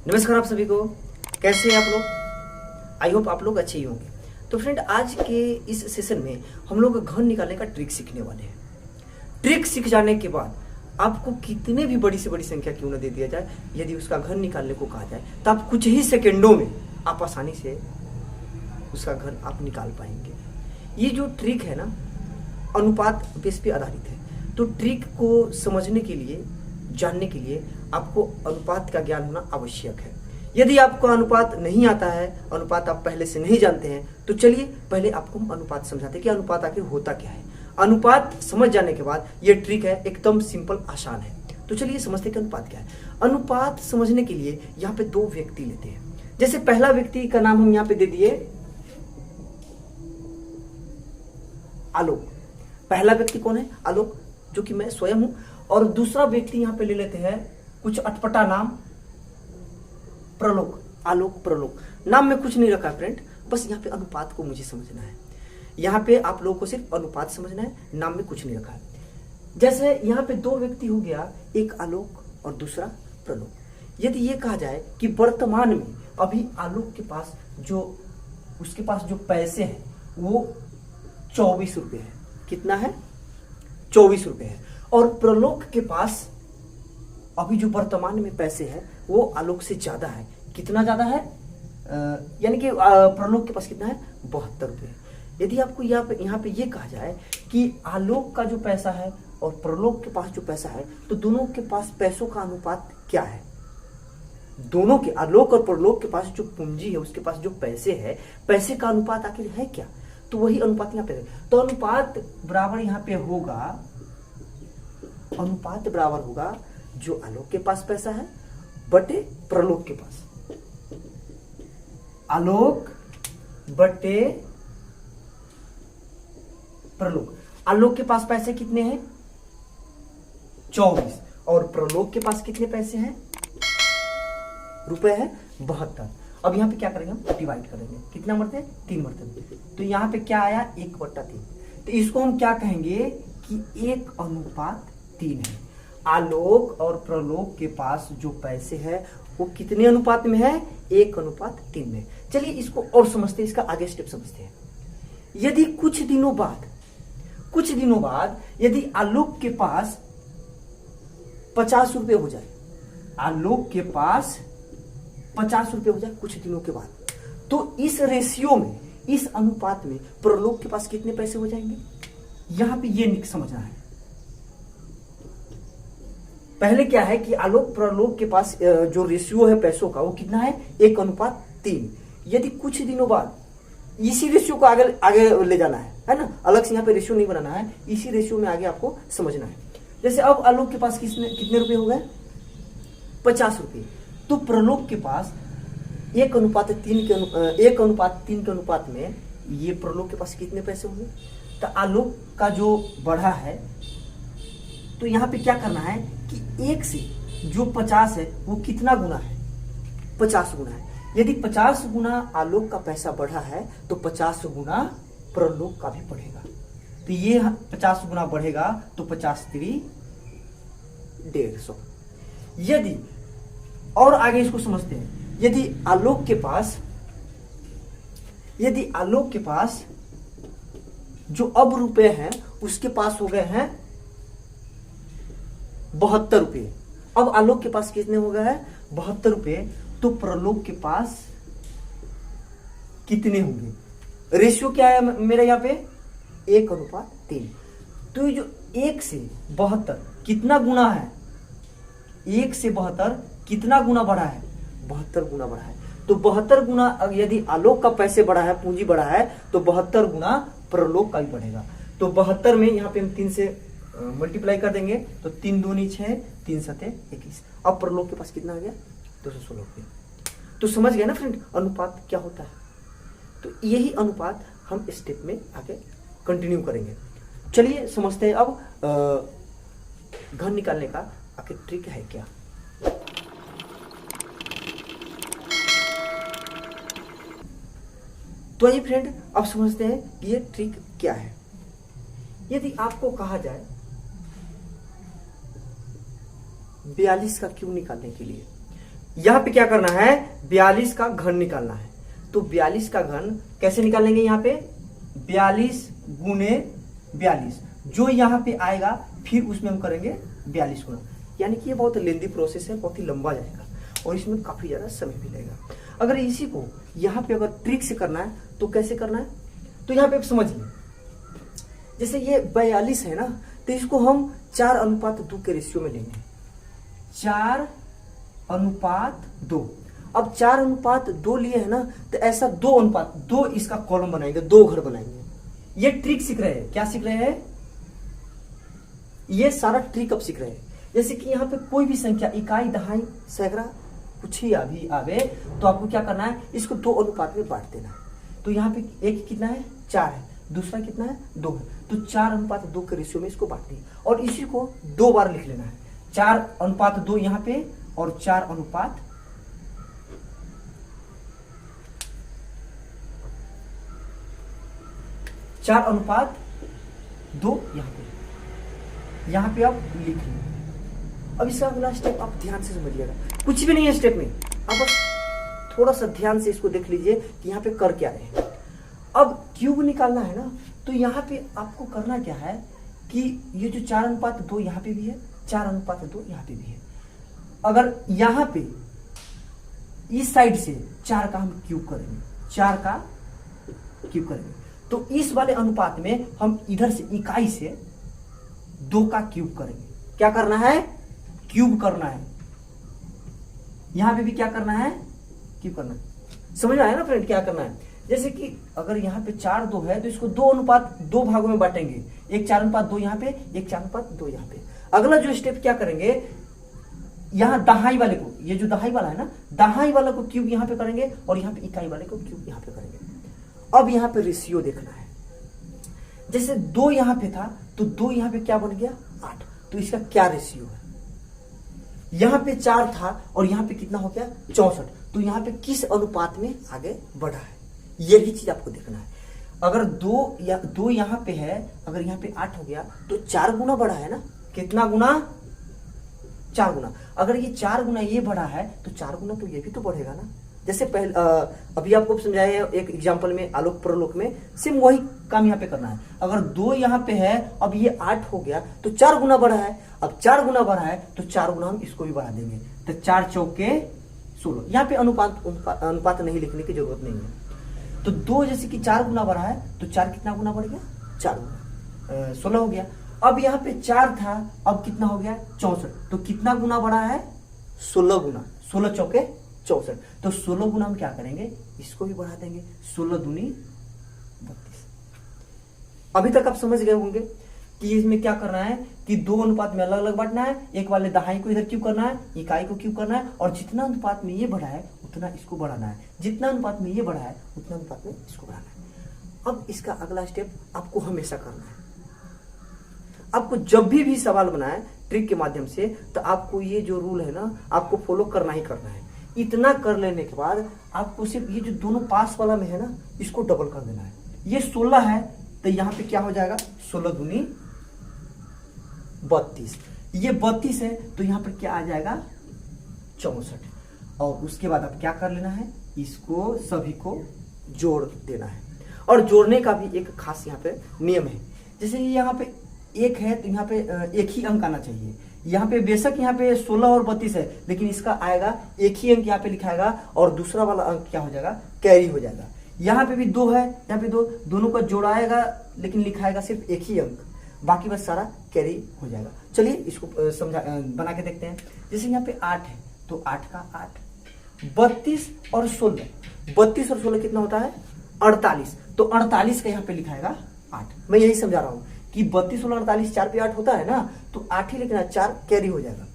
नमस्कार आप सभी को। कैसे हैं आप लोग? आई होप आप लोग अच्छे ही होंगे। तो फ्रेंड, आज के इस सेशन में हम लोग घन निकालने का ट्रिक सीखने वाले हैं। ट्रिक सीख जाने के बाद आपको कितने भी बड़ी से बड़ी संख्या क्यों न दे दिया जाए, यदि उसका घन निकालने को कहा जाए तो आप कुछ ही सेकेंडों में आप आसानी से उसका घन आप निकाल पाएंगे। ये जो ट्रिक है ना, अनुपात बेस पे आधारित है। तो ट्रिक को समझने के लिए, जानने के लिए आपको अनुपात का ज्ञान होना आवश्यक है। यदि आपको अनुपात नहीं आता है, अनुपात आप पहले से नहीं जानते हैं, तो चलिए पहले आपको हम अनुपात समझाते हैं कि अनुपात आखिर होता क्या है। अनुपात समझ जाने के बाद ये ट्रिक है एकदम सिंपल, आसान है। तो चलिए समझते हैं कि अनुपात क्या है। अनुपात समझने के लिए यहाँ पे दो व्यक्ति लेते हैं। जैसे पहला व्यक्ति का नाम हम यहाँ पे दे दिए आलोक। पहला व्यक्ति कौन है? आलोक, जो कि मैं स्वयं हूं। और दूसरा व्यक्ति यहाँ पे ले लेते हैं कुछ अटपटा नाम, प्रलोक। आलोक, प्रलोक। नाम में कुछ नहीं रखा फ्रेंड, बस यहाँ पे अनुपात को मुझे समझना है। यहाँ पे आप लोगों को सिर्फ अनुपात समझना है, नाम में कुछ नहीं रखा है। जैसे यहाँ पे दो व्यक्ति हो गया, एक आलोक और दूसरा प्रलोक। यदि ये कहा जाए कि वर्तमान में अभी आलोक के पास उसके पास जो पैसे हैं वो 24 रुपए है। कितना है? 24 रुपए है। और प्रलोक के पास अभी जो वर्तमान में पैसे हैं वो आलोक से ज्यादा है। कितना ज्यादा है? यानी कि प्रलोक के पास कितना है? 72 रुपए। यदि आपको यहाँ पे ये कहा जाए कि आलोक का जो पैसा है और प्रलोक के पास जो पैसा है, तो दोनों के पास पैसों का अनुपात क्या है? दोनों के, आलोक और प्रलोक के पास जो पूंजी है, उसके पास जो पैसे है, पैसे का अनुपात आखिर है क्या? तो वही अनुपात यहाँ पे है। तो अनुपात बराबर यहाँ पे होगा, अनुपात बराबर होगा जो आलोक के पास पैसा है बटे प्रलोक के पास। आलोक बटे प्रलोक। आलोक के पास पैसे कितने हैं? 24। और प्रलोक के पास कितने पैसे हैं? रुपए है 72। अब यहाँ पे क्या करेंगे? हम डिवाइड करेंगे। कितना मरते हैं? 3 मरते हैं। तो यहाँ पे क्या आया? 1/3। तो इसको हम क्या कहेंगे कि 1/3 है। आलोक और प्रलोक के पास जो पैसे हैं वो कितने अनुपात में है? 1/3 में। चलिए इसको और समझते हैं, इसका आगे स्टेप समझते हैं। यदि कुछ दिनों बाद यदि आलोक के पास 50 रुपए हो जाए, आलोक के पास 50 रुपए हो जाए कुछ दिनों के बाद, तो इस रेशियो में, इस अनुपात में प्रलोक के पास कितने पैसे हो जाएंगे? यहां पे ये समझना है। पहले क्या है कि आलोक प्रलोक के पास जो रेशियो है पैसों का, वो कितना है? 1/3। यदि कुछ दिनों बाद इसी रेशियो को आगे ले जाना है ना, अलग से यहाँ पे रेशियो नहीं बनाना है, इसी रेशियो में आगे आपको समझना है। जैसे अब आलोक के पास कितने रुपए हो गए? 50 रुपए। तो प्रलोक के पास 1/3 के अनुपात में ये प्रलोक के पास कितने पैसे होंगे? तो आलोक का जो बढ़ा है, तो यहाँ पे क्या करना है कि 1 से जो 50 है वो कितना गुना है? 50 गुना है। यदि 50 गुना आलोक का पैसा बढ़ा है तो 50 गुना प्रलोक का भी बढ़ेगा। तो ये 50 गुना बढ़ेगा तो 50 3 150। यदि और आगे इसको समझते हैं, यदि आलोक के पास जो अब रुपए हैं उसके पास हो गए हैं 72 रुपए। अब आलोक के पास कितने हो गए हैं? 72 रुपए। तो प्रलोक के पास कितने होंगे? रेशियो क्या है मेरा यहाँ पे? 1/3। तो ये जो 1 से 72 कितना गुना है? 1 से 72 कितना गुना बढ़ा है? 72 गुना बढ़ा है। तो 72 गुना यदि आलोक का पैसे बढ़ा है, पूंजी बढ़ा है, तो 72 गुना प्रलोक का भी बढ़ेगा। तो 72 में यहाँ पे हम 3 से मल्टीप्लाई कर देंगे, तो 3 दूनी 6, 3 सते 21। अब प्रलोक के पास कितना आ गया? 216 रुपये। तो समझ गए ना फ्रेंड अनुपात क्या होता है? तो यही अनुपात हम स्टेप में आगे कंटिन्यू करेंगे। चलिए समझते हैं अब घन निकालने का आखिर ट्रिक है क्या। तो ये फ्रेंड अब समझते हैं कि ये ट्रिक क्या है। यदि आपको कहा जाए 42 का क्यूब निकालने के लिए यहाँ पे क्या करना है, 42 का घन निकालना है। तो 42 का घन कैसे निकालेंगे, यहाँ पे 42 गुने 42, जो यहाँ पे आएगा फिर उसमें हम करेंगे 42 गुना। यानी कि ये बहुत लेंदी प्रोसेस है, बहुत ही लंबा जाएगा और इसमें काफी ज्यादा समय भी लगेगा। अगर इसी को यहाँ पे अगर ट्रिक से करना है तो कैसे करना है, तो यहाँ पे आप समझिए, जैसे ये 42 है ना, तो इसको हम 4:2 के रेशियो में लेंगे, 4:2। अब 4:2 लिए है ना, तो ऐसा 2:2 इसका कॉलम बनाएंगे, 2 घर बनाएंगे। ये ट्रिक सीख रहे हैं, क्या सीख रहे हैं, ये सारा ट्रिक अब सीख रहे हैं। जैसे कि यहाँ पे कोई भी संख्या, इकाई, दहाई, सैकड़ा, कुछ ही अभी आवे, तो आपको क्या करना है, इसको 2 अनुपात में बांट देना है। तो यहाँ पे एक कितना है, 4 है, दूसरा कितना है, 2 है, तो 4:2 के रेशियो में इसको बांट दिए और इसी को 2 बार लिख लेना है, 4:2 यहाँ पे और 4:2 यहाँ पे आप लिख लीजिए। अब इसका अगला स्टेप आप ध्यान से समझिएगा, कुछ भी नहीं है स्टेप में, आप बस थोड़ा सा ध्यान से इसको देख लीजिए कि यहाँ पे कर क्या रहे हैं। अब क्यूब निकालना है ना, तो यहाँ पे आपको करना क्या है कि ये जो 4:2 यहाँ पे भी है, 4:2 यहाँ पे भी है। अगर यहाँ पे इस साइड से 4 का हम क्यूब करेंगे, 4 का क्यूब करेंगे, तो इस वाले अनुपात में हम इधर से इकाई से 2 का क्यूब करेंगे। क्या करना है, क्यूब करना है। यहां पे भी क्या करना है, क्यूब करना है। समझ में आया ना फ्रेंड, क्या करना है। जैसे कि अगर यहाँ पे 4:2 है तो इसको 2:2 भागों में बांटेंगे, एक 4:2 यहाँ पे, एक 4:2 यहाँ पे। अगला जो स्टेप क्या करेंगे, यहाँ दहाई वाले को, ये जो दहाई वाला है ना, दहाई वाला को क्यूब यहाँ पे करेंगे और यहाँ पे इकाई वाले को क्यूब यहाँ पे करेंगे। अब यहाँ पे रेशियो देखना है, जैसे 2 यहाँ पे था तो 2 यहाँ पे क्या बन गया, 8, तो इसका क्या रेशियो है। यहाँ पे 4 था और यहाँ पे कितना हो गया, 64, तो यहाँ पे किस अनुपात में आगे बढ़ा है, यही चीज आपको देखना है। अगर 2 यहाँ पे है, अगर यहाँ पे 8 हो गया तो 4 गुना बढ़ा है ना, कितना गुना, 4 गुना। अगर ये 4 गुना ये बढ़ा है तो 4 गुना तो ये भी तो बढ़ेगा ना। जैसे पहले अभी आपको समझाया एक एग्जांपल में, आलोक परलोक में, सेम वही काम यहाँ पे करना है। अगर 2 यहाँ पे है, अब ये 8 हो गया तो 4 गुना बढ़ा है, अब 4 गुना बढ़ा है तो 4 गुना हम इसको भी बढ़ा देंगे, तो 4 चौके 16। यहाँ पे अनुपात नहीं लिखने की जरूरत नहीं है। तो 2 जैसे कि 4 गुना बढ़ा है तो 4 कितना गुना बढ़ गया, 4 गुना, 16 हो गया। अब यहाँ पे 4 था, अब कितना हो गया, 64, तो कितना गुना बढ़ा है, 16 गुना, 16 चौके 64, तो 16 गुना हम क्या करेंगे, इसको भी बढ़ा देंगे, 16 दूनी 32। अभी तक आप समझ गए होंगे कि इसमें क्या करना है कि 2 अनुपात में अलग अलग बांटना है, एक वाले दहाई को इधर क्यूब करना है, इकाई को क्यूब करना है, और जितना अनुपात में ये बढ़ा है उतना इसको बढ़ाना है, जितना अनुपात में ये बढ़ा है उतना अनुपात में इसको बढ़ाना है। अब इसका अगला स्टेप आपको हमेशा करना है। आपको जब भी सवाल बनाए ट्रिक के माध्यम से, तो आपको ये जो रूल है ना, आपको फॉलो करना ही करना है। इतना कर लेने के बाद आपको सिर्फ ये जो दोनों पास वाला में है ना, इसको डबल कर देना है। ये 16 है तो यहाँ पे क्या हो जाएगा, 16 दूनी 32, ये 32 है तो यहाँ पर क्या आ जाएगा, 64। और उसके बाद आप क्या कर लेना है, इसको सभी को जोड़ देना है। और जोड़ने का भी एक खास यहाँ पे नियम है। जैसे यहाँ पे 1 है तो यहाँ पे एक ही अंक आना चाहिए। यहाँ पे बेशक यहाँ पे 16 और 32 है, लेकिन इसका आएगा एक ही अंक यहाँ पे लिखाएगा और दूसरा वाला अंक क्या हो जाएगा, कैरी हो जाएगा। यहाँ पे भी 2 है, यहाँ पे 2, दोनों को जोड़ाएगा लेकिन लिखाएगा सिर्फ एक ही अंक, बाकी बस सारा कैरी हो जाएगा। चलिए इसको बना के देखते हैं। जैसे यहाँ पे 8 है तो 8 का 8, 32 और 16, 32 और 16 कितना होता है, 48, तो 48 का यहाँ पे लिखाएगा 8। मैं यही समझा रहा हूँ कि 32, 16, 48, 4 पे 8 होता है ना, तो 8 ही लिखना है, 4 कैरी हो जाएगा।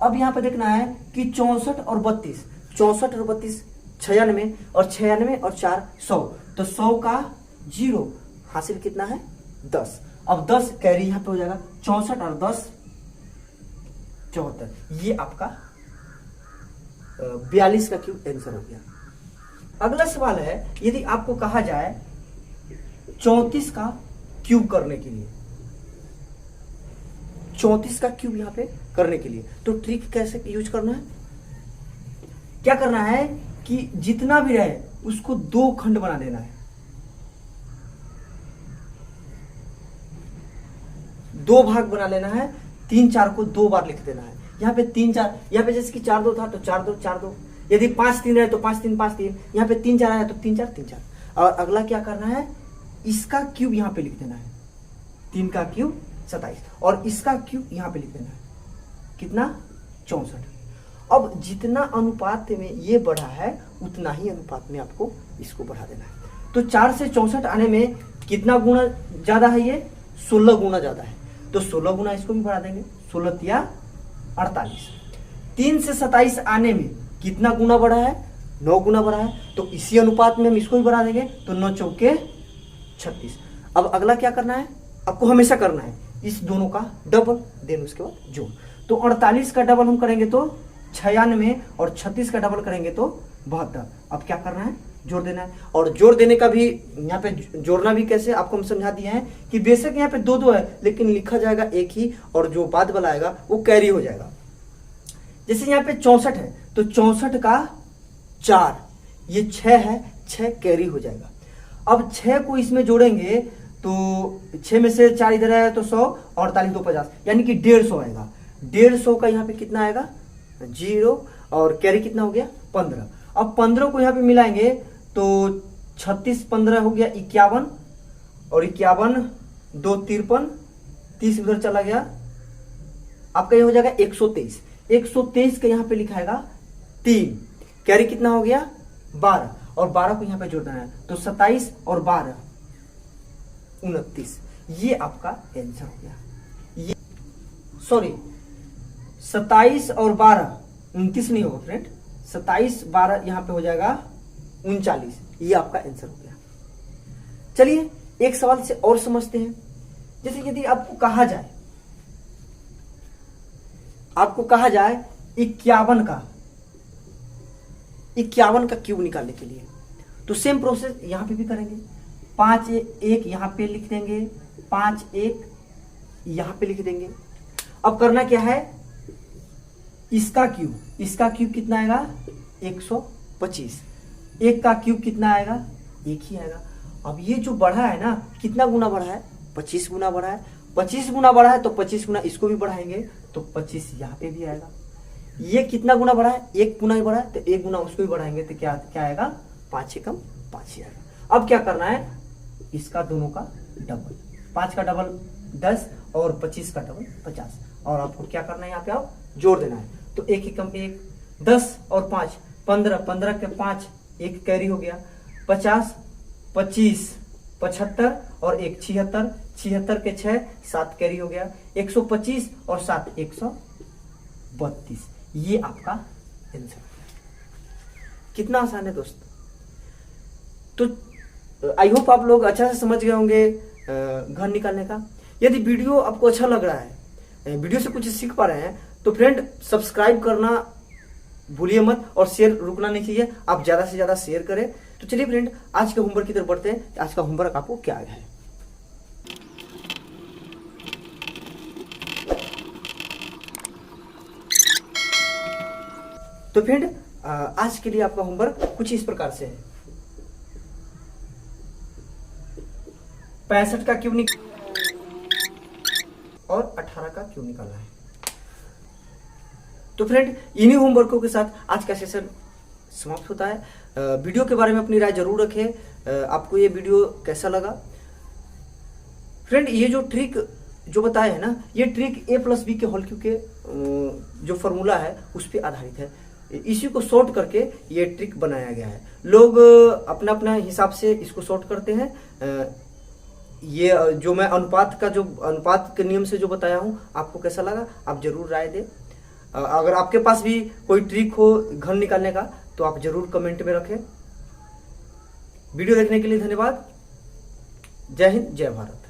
अब यहाँ पे देखना है कि 64 और 32, 64 और 32 96, और 96 और 4 100, तो 100 का 0 हासिल कितना है, 10। अब 10 कैरी यहाँ पे हो जाएगा, 64 और 10 74। ये आपका 42 का क्यूब आंसर हो गया। अगला सवाल है, यदि आपको कहा जाए 34 का क्यूब करने के लिए, 34 का क्यूब यहाँ पे करने के लिए, तो ट्रिक कैसे यूज करना है। क्या करना है कि जितना भी रहे उसको 2 खंड बना देना है, 2 भाग बना लेना है, 3 4 को 2 बार लिख देना है। यहाँ पे 3 4, यहाँ पे जैसे कि 4 2 था तो 4 2 4 2, यदि 5 3 रहे तो 5 3 5 3, यहाँ पे 3 4 आया तो 3 4 3 4। और अगला क्या करना है, इसका क्यूब यहाँ पे लिख देना है, 3 का क्यूब 27, और इसका क्यूब यहाँ पे लिख देना है, कितना 64। अब जितना अनुपात में ये बढ़ा है उतना ही अनुपात में आपको इसको बढ़ा देना है। तो 4 से 64 आने में कितना गुना ज्यादा है, ये 16 गुना ज्यादा है, तो 16 गुना इसको भी बढ़ा देंगे, 16 या 48। 3 से 27 आने में कितना गुना बढ़ा है, 9 गुना बढ़ा है, तो इसी अनुपात में हम इसको भी बढ़ा देंगे, तो 9 चौके 36। अब अगला क्या करना है, आपको हमेशा करना है इस दोनों का डबल, देन उसके बाद जोड़। तो 48 का डबल हम करेंगे तो 96, और 36 का डबल करेंगे तो 72। अब क्या करना है, जोड़ देना है। और जोड़ देने का भी यहाँ पे जोड़ना भी कैसे आपको हम समझा दिए हैं कि बेशक यहाँ पे 2 2 है लेकिन लिखा जाएगा एक ही, और जो बाद वाला आएगा वो कैरी हो जाएगा। जैसे यहाँ पे 64 है तो 64 का 4, ये 6 है, 6 कैरी हो जाएगा। अब 6 को इसमें जोड़ेंगे तो 6 में से 4 इधर आया तो 100, 48 2 50, यानी कि 150 आएगा। 150 का यहाँ पे कितना आएगा 0, और कैरी कितना हो गया 15। अब 15 को यहाँ पे मिलाएंगे तो 36 15 हो गया 51, और 51 2 53, 30 उधर चला गया, आपका ये हो जाएगा 123। 123 का यहाँ पे लिखाएगा 3, कैरी कितना हो गया 12, और 12 को यहाँ पे जोड़ देना है, तो 27 और 12 29। ये आपका आंसर हो गया। ये सॉरी 27 और 12 29 नहीं होगा फ्रेंड, 27 12 यहाँ पे हो जाएगा 39। ये आपका आंसर हो गया। चलिए एक सवाल से और समझते हैं। जैसे यदि आपको कहा जाए 51 का क्यूब निकालने के लिए, तो सेम प्रोसेस यहां पे भी करेंगे। 5 1 यहां पे लिख देंगे, 5 1 यहां पे लिख देंगे। अब करना क्या है, इसका क्यूब कितना आएगा 125, 1 का क्यूब कितना आएगा 1 ही आएगा। अब ये जो बढ़ा है ना, कितना गुना बढ़ा है 25 गुना बढ़ा है, 25 गुना बढ़ा है तो 25 गुना इसको भी बढ़ाएंगे तो 25 यहाँ पे भी आएगा। ये कितना गुना बढ़ा है, 1 गुना ही बढ़ा है तो 1 गुना उसको भी बढ़ाएंगे तो क्या आएगा 5 कम 5 ही आएगा। अब क्या करना है, इसका दोनों का डबल, 5 का डबल 10 और 25 का डबल 50, और आपको क्या करना है यहाँ पे आप जोड़ देना है। तो 1 एकम 1, 10 और 5 15, 15 के 5 1 कैरी हो गया, 50 25 75 और 1 76, 76 के 6 7 कैरी हो गया, 125 और 7 132। ये आपका आंसर। कितना आसान है दोस्त। तो आई होप आप लोग अच्छा से समझ गए होंगे घन निकालने का। यदि वीडियो आपको अच्छा लग रहा है, वीडियो से कुछ सीख पा रहे हैं, तो फ्रेंड सब्सक्राइब करना भूलिए मत, और शेयर रुकना नहीं चाहिए, आप ज्यादा से ज्यादा शेयर करें। तो चलिए फ्रेंड आज के होमवर्क की तरफ बढ़ते हैं। आज का होमवर्क आपको क्या आया है। तो फ्रेंड आज के लिए आपका होमवर्क कुछ इस प्रकार से है। 65 का क्यूब और 18 का क्यूब निकालना है। तो फ्रेंड इन्हीं होमवर्कों के साथ आज का सेशन समाप्त होता है। वीडियो के बारे में अपनी राय जरूर रखें। आपको ये वीडियो कैसा लगा। फ्रेंड ये जो ट्रिक जो बताया है ना, ये ट्रिक a+b के होल क्यूब के जो फॉर्मूला है उस पर आधारित है। इसी को शॉर्ट करके ये ट्रिक बनाया गया है। लोग अपना अपना हिसाब से इसको शॉर्ट करते हैं। ये जो मैं अनुपात के नियम से जो बताया हूं, आपको कैसा लगा आप जरूर राय दें। अगर आपके पास भी कोई ट्रिक हो घन निकालने का तो आप जरूर कमेंट में रखें। वीडियो देखने के लिए धन्यवाद। जय हिंद, जय भारत।